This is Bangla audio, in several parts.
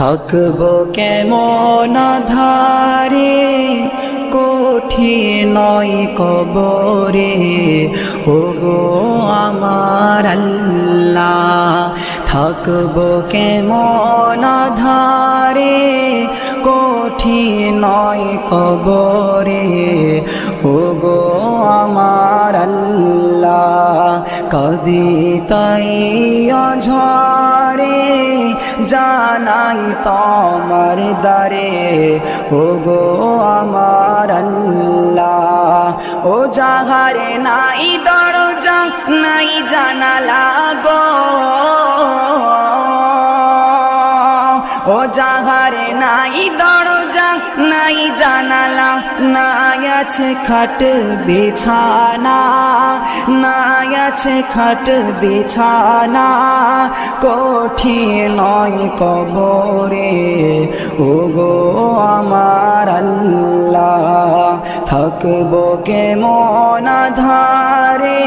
থাকবো কেমন ধারে কঠিন নয় কবরে, ওগো আমার আল্লাহ। থাকবো কেমন ধারে কঠিন নয় কবরে, ওগো আমার আল্লাহ। কাঁদি তাই অঝরে জানাই তোমার দ্বারে, ওগো আমার আল্লাহ। ও যাহারে নাই দরজা নাই জানালা গো, ও যাহারে নাই দরজা নাই জানালা, নাই আছে খাট বিছানা, নাই আছে খাট বিছানা, কঠিন নয় কবরে, ওগো আমার আল্লাহ। থাকবো কেমন ধারে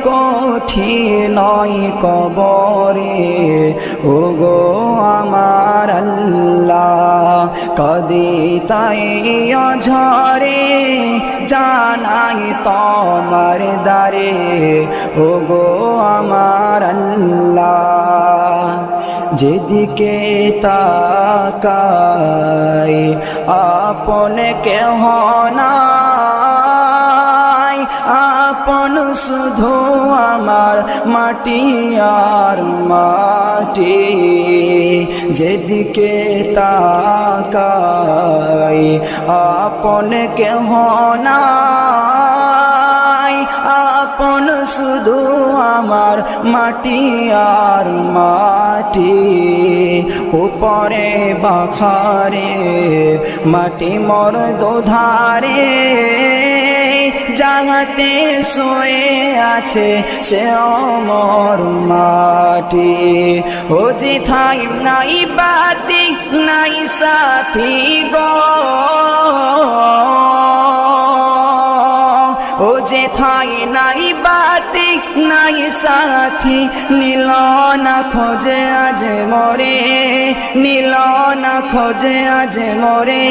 কঠিন নয় কবরে, ওগো আমার আল্লাহ। কাঁদি তাই অঝরে জানাই তোমার দ্বারে, ওগো আমার আল্লাহ। যেদিকে তাকাই আপন কেহ নাই, আপন শুধু আমার মাটি আর মাটি। যেদিকে তাকাই আপন কেহ নাই, আপন শুধু আমার মাটি আর মাটি। উপরে বাখারে মাটি মোর দোধারে, যাহাতে শোয়ে আছে সে অমর মাটি। ও যেথায় নাই বাতি নাই সাথী গো, ও যেথায় নাই বাতি নাই সাথী, নীল না খোঁজে আজ মরে, নীল না খোঁজে আজ মরে,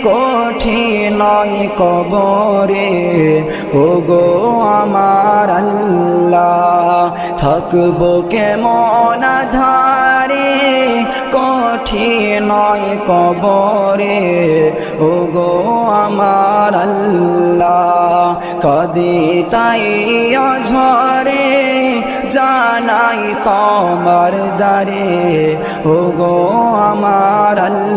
কঠিন নয় কবরে, ওগো আমার আল্লাহ। থাকবো কেমন ধারে কঠিন নয় কবরে, ওগো আমার আল্লাহ। কাঁদি তাই অঝরে জানাই তোমার দ্বারে, ওগো আমার আল্লাহ।